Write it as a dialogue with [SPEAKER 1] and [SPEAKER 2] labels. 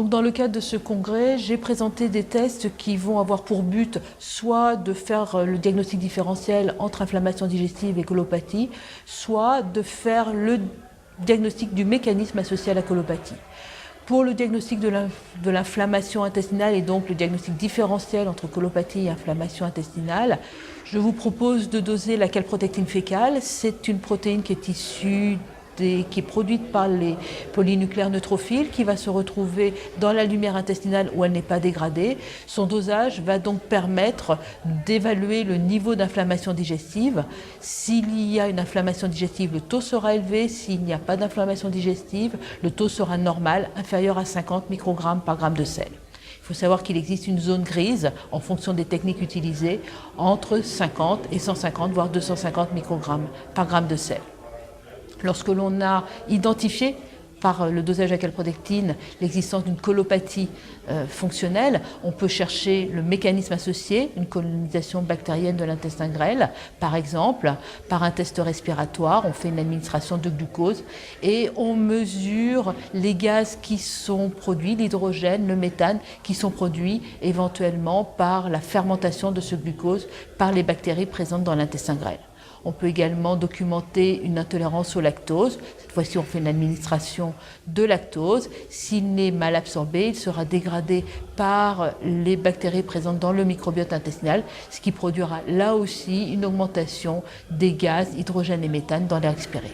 [SPEAKER 1] Donc dans le cadre de ce congrès, j'ai présenté des tests qui vont avoir pour but soit de faire le diagnostic différentiel entre inflammation digestive et colopathie, soit de faire le diagnostic du mécanisme associé à la colopathie. Pour le diagnostic de l'inflammation intestinale et donc le diagnostic différentiel entre colopathie et inflammation intestinale, je vous propose de doser la calprotectine fécale. C'est une protéine qui est issue qui est produite par les polynucléaires neutrophiles, qui va se retrouver dans la lumière intestinale où elle n'est pas dégradée. Son dosage va donc permettre d'évaluer le niveau d'inflammation digestive. S'il y a une inflammation digestive, le taux sera élevé. S'il n'y a pas d'inflammation digestive, le taux sera normal, inférieur à 50 microgrammes par gramme de sel. Il faut savoir qu'il existe une zone grise, en fonction des techniques utilisées, entre 50 et 150, voire 250 microgrammes par gramme de sel. Lorsque l'on a identifié par le dosage à calprotectine l'existence d'une colopathie fonctionnelle, on peut chercher le mécanisme associé, une colonisation bactérienne de l'intestin grêle, par exemple, par un test respiratoire, on fait une administration de glucose et on mesure les gaz qui sont produits, l'hydrogène, le méthane, qui sont produits éventuellement par la fermentation de ce glucose par les bactéries présentes dans l'intestin grêle. On peut également documenter une intolérance au lactose. Cette fois-ci, on fait une administration de lactose. S'il est mal absorbé, il sera dégradé par les bactéries présentes dans le microbiote intestinal, ce qui produira là aussi une augmentation des gaz hydrogène et méthane dans l'air expiré.